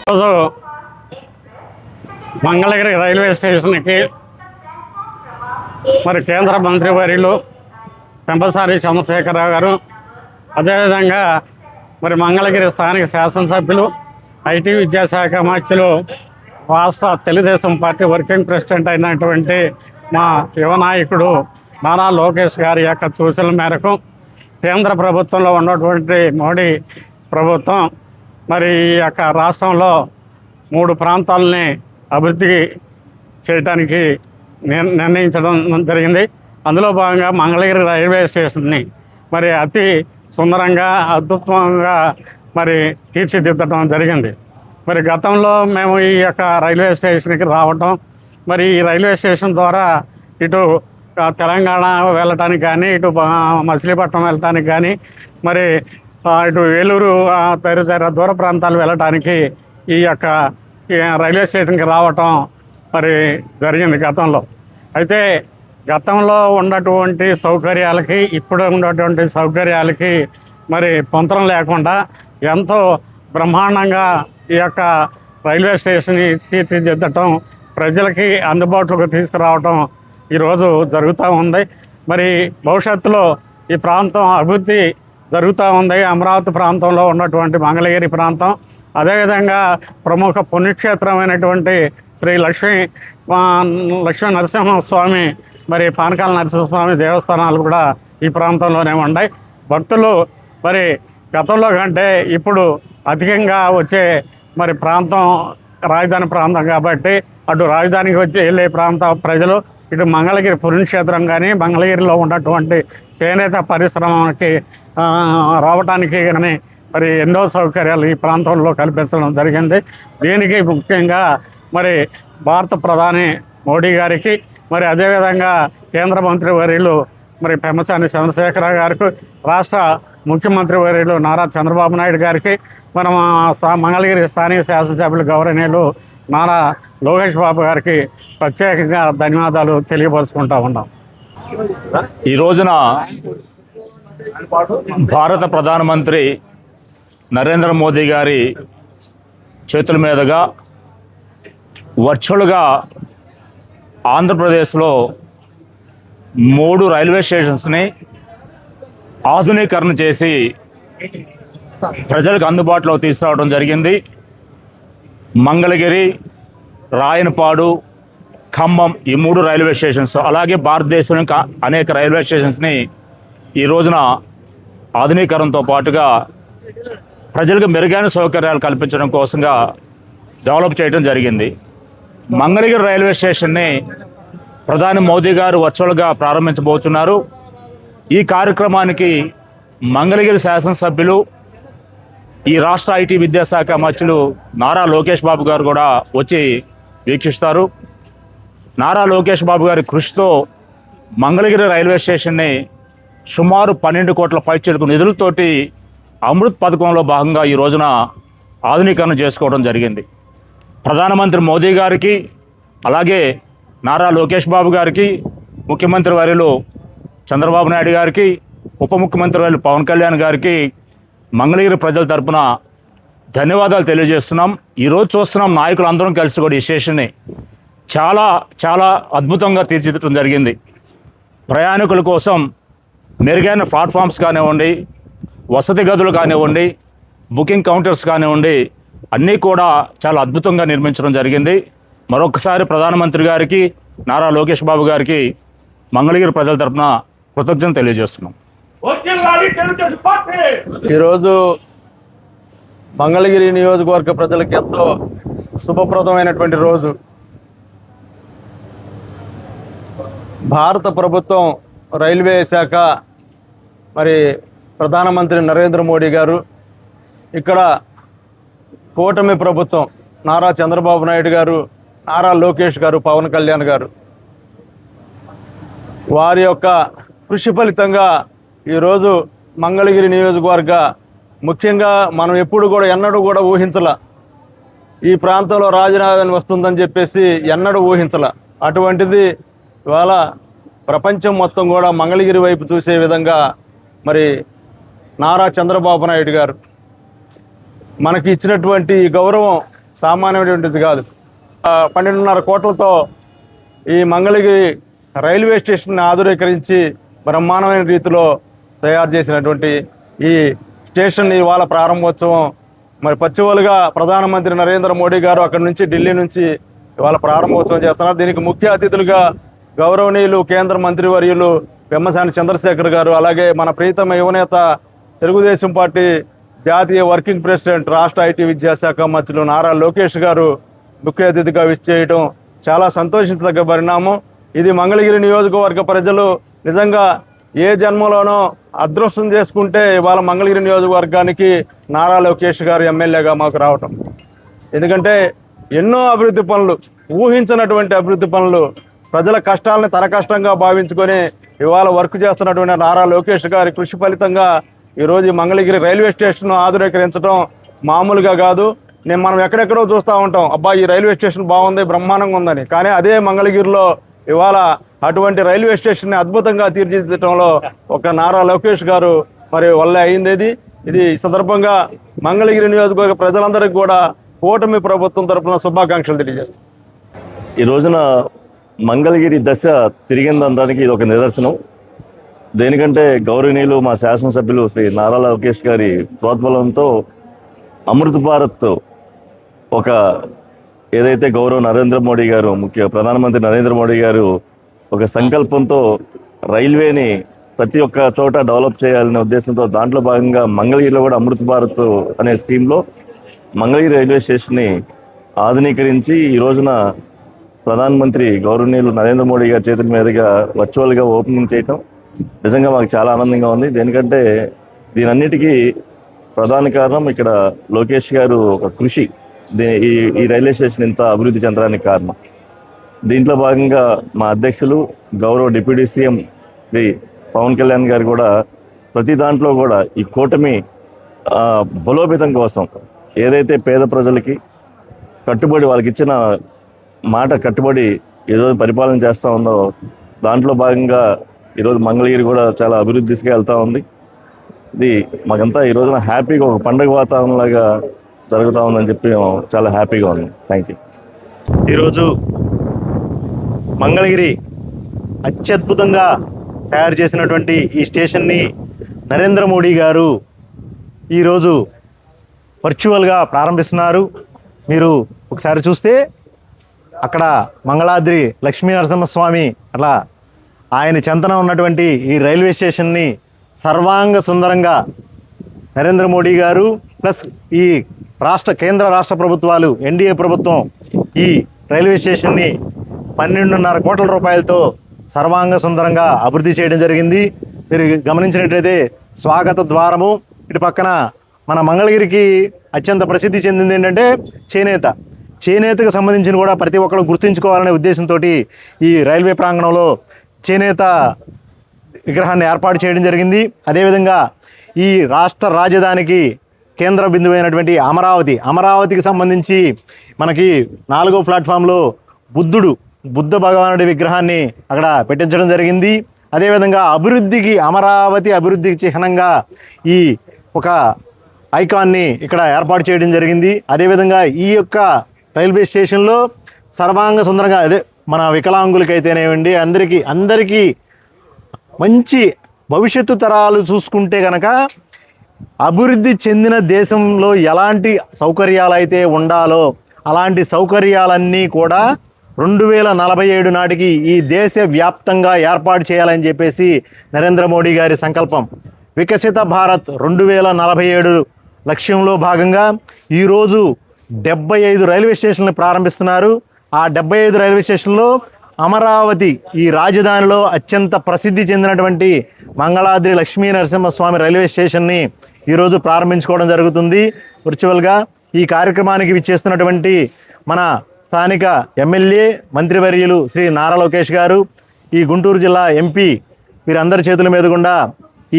రోజు మంగళగిరి రైల్వే స్టేషన్కి మరి కేంద్ర మంత్రివర్యులు పెంపసాని చంద్రశేఖరరావు గారు, అదేవిధంగా మరి మంగళగిరి స్థానిక శాసనసభ్యులు, ఐటీ విద్యాశాఖ మంత్రులు, రాష్ట్ర తెలుగుదేశం పార్టీ వర్కింగ్ ప్రెసిడెంట్ అయినటువంటి మా యువ నాయకుడు నారా లోకేష్ గారి యొక్క సూచనల మేరకు కేంద్ర ప్రభుత్వంలో ఉన్నటువంటి మోడీ ప్రభుత్వం మరి ఈ యొక్క రాష్ట్రంలో 3 ప్రాంతాలని అభివృద్ధి చేయడానికి నిర్ణయించడం జరిగింది. అందులో భాగంగా మంగళగిరి రైల్వే స్టేషన్ని మరి అతి సుందరంగా అద్భుతంగా మరి తీర్చిదిద్దడం జరిగింది. మరి గతంలో మేము ఈ యొక్క రైల్వే స్టేషన్కి రావటం, మరి ఈ రైల్వే స్టేషన్ ద్వారా ఇటు తెలంగాణ వెళ్ళటానికి కానీ, ఇటు మచిలీపట్నం వెళ్ళటానికి కానీ, మరి ఇటు ఏలూరు తదితర దూర ప్రాంతాలు వెళ్ళటానికి ఈ యొక్క రైల్వే స్టేషన్కి రావటం మరి జరిగింది గతంలో. అయితే గతంలో ఉన్నటువంటి సౌకర్యాలకి ఇప్పుడు ఉన్నటువంటి సౌకర్యాలకి మరి పొంతనం లేకుండా ఎంతో బ్రహ్మాండంగా ఈ యొక్క రైల్వే స్టేషన్ని తీర్చిదిద్దటం, ప్రజలకి అందుబాటులోకి తీసుకురావటం ఈరోజు జరుగుతూ ఉంది. మరి భవిష్యత్తులో ఈ ప్రాంతం అభివృద్ధి జరుగుతూ ఉంది. అమరావతి ప్రాంతంలో ఉన్నటువంటి మంగళగిరి ప్రాంతం, అదేవిధంగా ప్రముఖ పుణ్యక్షేత్రమైనటువంటి శ్రీ లక్ష్మీ నరసింహస్వామి, మరి పానకాల నరసింహస్వామి దేవస్థానాలు కూడా ఈ ప్రాంతంలోనే ఉన్నాయి. భక్తులు మరి గతంలో కంటే ఇప్పుడు అధికంగా వచ్చే మరి ప్రాంతం రాజధాని ప్రాంతం కాబట్టి అటు రాజధానికి వచ్చి వెళ్ళే ప్రాంత ప్రజలు ఇటు మంగళగిరి పుణ్యక్షేత్రం కానీ, మంగళగిరిలో ఉన్నటువంటి చేనేత పరిశ్రమకి రావడానికి కానీ మరి ఎన్నో సౌకర్యాలు ఈ ప్రాంతంలో కల్పించడం జరిగింది. దీనికి ముఖ్యంగా మరి భారత ప్రధాని మోడీ గారికి, మరి అదేవిధంగా కేంద్ర మంత్రివర్యులు మరి పెమ్మసాని చంద్రశేఖరరావు గారికి, రాష్ట్ర ముఖ్యమంత్రి వర్యులు నారా చంద్రబాబు నాయుడు గారికి, మనం మంగళగిరి స్థానిక శాసనసభ్యులు గౌరవనీయులు నారా లోకేష్ బాబు గారికి ప్రత్యేకంగా ధన్యవాదాలు తెలియపరుచుకుంటా ఉన్నాం. ఈ రోజున భారత ప్రధానమంత్రి నరేంద్ర మోదీ గారి చేతుల మీదుగా వర్చువల్గా ఆంధ్రప్రదేశ్లో 3 రైల్వే స్టేషన్స్ని ఆధునీకరణ చేసి ప్రజలకు అందుబాటులో తీసుకురావడం జరిగింది. మంగళగిరి, రాయనపాడు, ఖమ్మం ఈ 3 రైల్వే స్టేషన్స్, అలాగే భారతదేశం యొక్క అనేక రైల్వే స్టేషన్స్ని ఈ రోజున ఆధునీకరణతో పాటుగా ప్రజలకు మెరుగైన సౌకర్యాలు కల్పించడం కోసంగా డెవలప్ చేయడం జరిగింది. మంగళగిరి రైల్వే స్టేషన్ని ప్రధాని మోదీ గారు వర్చువల్గా ప్రారంభించబోతున్నారు. ఈ కార్యక్రమానికి మంగళగిరి శాసనసభ్యులు, ఈ రాష్ట్ర ఐటీ విద్యాశాఖ మంత్రులు నారా లోకేష్ బాబు గారు కూడా వచ్చి వీక్షిస్తారు. నారా లోకేష్ బాబు గారి కృషితో మంగళగిరి రైల్వే స్టేషన్ని సుమారు 12 కోట్ల పైచిలుకు నిధులతోటి అమృత్ పథకంలో భాగంగా ఈ రోజున ఆధునీకరణ చేసుకోవడం జరిగింది. ప్రధానమంత్రి మోదీ గారికి, అలాగే నారా లోకేష్ బాబు గారికి, ముఖ్యమంత్రి వర్యులు చంద్రబాబు నాయుడు గారికి, ఉప ముఖ్యమంత్రి వర్యులు పవన్ కళ్యాణ్ గారికి మంగళగిరి ప్రజల తరపున ధన్యవాదాలు తెలియజేస్తున్నాం. ఈరోజు చూస్తున్నాం నాయకులందరం కలిసి కూడా ఈ స్టేషన్ని చాలా చాలా అద్భుతంగా తీర్చిదిద్దడం జరిగింది. ప్రయాణికుల కోసం మెరుగైన ప్లాట్ఫామ్స్ కానివ్వండి, వసతి గదులు కానివ్వండి, బుకింగ్ కౌంటర్స్ కానివ్వండి, అన్నీ కూడా చాలా అద్భుతంగా నిర్మించడం జరిగింది. మరొకసారి ప్రధానమంత్రి గారికి, నారా లోకేష్ బాబు గారికి మంగళగిరి ప్రజల తరపున కృతజ్ఞతలు తెలియజేస్తున్నాం. ఈరోజు మంగళగిరి నియోజకవర్గ ప్రజలకు ఎంతో శుభప్రదమైనటువంటి రోజు. భారత ప్రభుత్వం రైల్వే శాఖ, మరి ప్రధానమంత్రి నరేంద్ర మోడీ గారు, ఇక్కడ కూటమి ప్రభుత్వం నారా చంద్రబాబు నాయుడు గారు, నారా లోకేష్ గారు, పవన్ కళ్యాణ్ గారు, వారి యొక్క కృషి ఫలితంగా ఈరోజు మంగళగిరి నియోజకవర్గ ముఖ్యంగా మనం ఎప్పుడు కూడా ఎన్నడూ కూడా ఊహించల ఈ ప్రాంతంలో రాజధాని వస్తుందని చెప్పేసి ఎన్నడూ ఊహించల. అటువంటిది ఇవాళ ప్రపంచం మొత్తం కూడా మంగళగిరి వైపు చూసే విధంగా మరి నారా చంద్రబాబు నాయుడు గారు మనకి ఇచ్చినటువంటి ఈ గౌరవం సామాన్యమైనటువంటిది కాదు. 12.5 కోట్లతో ఈ మంగళగిరి రైల్వే స్టేషన్ని ఆధునీకరించి బ్రహ్మాండమైన రీతిలో తయారు చేసినటువంటి ఈ స్టేషన్ ఇవాళ ప్రారంభోత్సవం మరి పచ్చివలుగా ప్రధానమంత్రి నరేంద్ర మోడీ గారు అక్కడి నుంచి ఢిల్లీ నుంచి ఇవాళ ప్రారంభోత్సవం చేస్తున్నారు. దీనికి ముఖ్య అతిథులుగా గౌరవనీయులు కేంద్ర మంత్రివర్యులు పెమ్మసాని చంద్రశేఖర్ గారు, అలాగే మన ప్రీతమ యువనేత తెలుగుదేశం పార్టీ జాతీయ వర్కింగ్ ప్రెసిడెంట్ రాష్ట్ర ఐటీ విద్యాశాఖ మంత్రులు నారా లోకేష్ గారు ముఖ్య అతిథిగా విచ్చేయడం చాలా సంతోషించదగ్గ పరిణామం. ఇది మంగళగిరి నియోజకవర్గ ప్రజలు నిజంగా ఏ జన్మలోనో అదృష్టం చేసుకుంటే ఇవాళ మంగళగిరి నియోజకవర్గానికి నారా లోకేష్ గారు ఎమ్మెల్యేగా మాకు రావటం. ఎందుకంటే ఎన్నో అభివృద్ధి పనులు, ఊహించినటువంటి అభివృద్ధి పనులు, ప్రజల కష్టాలని తన కష్టంగా భావించుకొని ఇవాళ వర్క్ చేస్తున్నటువంటి నారా లోకేష్ గారి కృషి ఫలితంగా ఈరోజు ఈ మంగళగిరి రైల్వే స్టేషన్ ఆధునీకరించడం మామూలుగా కాదు. మనం ఎక్కడెక్కడో చూస్తూ ఉంటాం, అబ్బా ఈ రైల్వే స్టేషన్ బాగుంది, బ్రహ్మాండంగా ఉందని. కానీ అదే మంగళగిరిలో ఇవాళ అటువంటి రైల్వే స్టేషన్ని అద్భుతంగా తీర్చిదిద్దడంలో ఒక నారా లోకేష్ గారు మరి వల్ల అయింది. ఇది ఈ సందర్భంగా మంగళగిరి నియోజకవర్గ ప్రజలందరికీ కూడా కూటమి ప్రభుత్వం తరఫున శుభాకాంక్షలు తెలియజేస్తాం. ఈ రోజున మంగళగిరి దశ తిరిగిందనడానికి ఇది ఒక నిదర్శనం. దేనికంటే గౌరవనీయులు మా శాసనసభ్యులు శ్రీ నారా లోకేష్ గారి ప్రోద్బలంతో అమృత్ భారత్ ఒక ఏదైతే గౌరవ నరేంద్ర మోడీ గారు ప్రధానమంత్రి నరేంద్ర మోడీ గారు ఒక సంకల్పంతో రైల్వేని ప్రతి ఒక్క చోట డెవలప్ చేయాలనే ఉద్దేశంతో దాంట్లో భాగంగా మంగళగిరిలో కూడా అమృత్ భారత్ అనే స్కీమ్లో మంగళగిరి రైల్వే స్టేషన్ని ఆధునీకరించి ఈ రోజున ప్రధానమంత్రి గౌరవనీయులు నరేంద్ర మోడీ గారి చేతుల మీదుగా వర్చువల్గా ఓపెనింగ్ చేయటం నిజంగా మాకు చాలా ఆనందంగా ఉంది. దేనికంటే దీనన్నిటికీ ప్రధాన కారణం ఇక్కడ లోకేష్ గారు ఒక కృషి, ఈ రైల్వే స్టేషన్ ఇంత అభివృద్ధి చెందడానికి కారణం. దీంట్లో భాగంగా మా అధ్యక్షులు గౌరవ డిప్యూటీ సీఎం శ్రీ పవన్ కళ్యాణ్ గారు కూడా ప్రతి దాంట్లో కూడా ఈ కూటమి బలోపేతం కోసం ఏదైతే పేద ప్రజలకి కట్టుబడి వాళ్ళకి ఇచ్చిన మాట కట్టుబడి ఈరోజు పరిపాలన చేస్తూ ఉందో దాంట్లో భాగంగా ఈరోజు మంగళగిరి కూడా చాలా అభివృద్ధి దిశగా వెళ్తూ ఉంది. ఇది మాకంతా ఈ రోజున హ్యాపీగా ఒక పండుగ వాతావరణంలాగా జరుగుతూ ఉందని చెప్పి చాలా హ్యాపీగా ఉంది. Thank you. ఈరోజు మంగళగిరి అత్యద్భుతంగా తయారు చేసినటువంటి ఈ స్టేషన్ని నరేంద్ర మోడీ గారు ఈరోజు వర్చువల్గా ప్రారంభిస్తున్నారు. మీరు ఒకసారి చూస్తే అక్కడ మంగళాద్రి లక్ష్మీ నరసింహస్వామి అట్లా ఆయన చెంతన ఉన్నటువంటి ఈ రైల్వే స్టేషన్ని సర్వాంగ సుందరంగా నరేంద్ర మోడీ గారు ప్లస్ ఈ కేంద్ర రాష్ట్ర ప్రభుత్వాలు ఎన్డీఏ ప్రభుత్వం ఈ రైల్వే స్టేషన్ని 12.5 కోట్ల రూపాయలతో సర్వాంగ సుందరంగా అభివృద్ధి చేయడం జరిగింది. మీరు గమనించినట్లయితే స్వాగత ద్వారము, ఇటు పక్కన మన మంగళగిరికి అత్యంత ప్రసిద్ధి చెందింది ఏంటంటే చేనేతకు సంబంధించిన కూడా ప్రతి ఒక్కరు గుర్తుంచుకోవాలనే ఉద్దేశంతో ఈ రైల్వే ప్రాంగణంలో చేనేత విగ్రహాన్ని ఏర్పాటు చేయడం జరిగింది. అదేవిధంగా ఈ రాష్ట్ర రాజధానికి కేంద్ర బిందువు అయినటువంటి అమరావతికి సంబంధించి మనకి 4వ ప్లాట్ఫామ్లో బుద్ధ భగవానుడి విగ్రహాన్ని అక్కడ పెట్టించడం జరిగింది. అదేవిధంగా అమరావతి అభివృద్ధికి చిహ్నంగా ఈ ఒక ఐకాన్ని ఇక్కడ ఏర్పాటు చేయడం జరిగింది. అదేవిధంగా ఈ యొక్క రైల్వే స్టేషన్లో సర్వాంగ సుందరంగా మన వికలాంగులకైతేనేవండి అందరికీ మంచి భవిష్యత్తు తరాలు చూసుకుంటే కనుక అభివృద్ధి చెందిన దేశంలో ఎలాంటి సౌకర్యాలు అయితే ఉండాలో అలాంటి సౌకర్యాలన్నీ కూడా 2047 నాటికి ఈ దేశ వ్యాప్తంగా ఏర్పాటు చేయాలని చెప్పేసి నరేంద్ర మోడీ గారి సంకల్పం. వికసిత భారత్ 2047 లక్ష్యంలో భాగంగా ఈరోజు 75 రైల్వే స్టేషన్లు ప్రారంభిస్తున్నారు. ఆ 75 రైల్వే స్టేషన్లో అమరావతి ఈ రాజధానిలో అత్యంత ప్రసిద్ధి చెందినటువంటి మంగళాద్రి లక్ష్మీ నరసింహస్వామి రైల్వే స్టేషన్ని ఈరోజు ప్రారంభించుకోవడం జరుగుతుంది వర్చువల్గా. ఈ కార్యక్రమానికి విచ్చేస్తున్నటువంటి మన స్థానిక ఎమ్మెల్యే మంత్రివర్యులు శ్రీ నారా లోకేష్ గారు, ఈ గుంటూరు జిల్లా ఎంపీ వీరందరి చేతుల మీద గుండా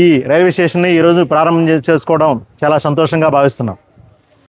ఈ రైల్వే స్టేషన్ని ఈరోజు ప్రారంభం చేసుకోవడం చాలా సంతోషంగా భావిస్తున్నాం.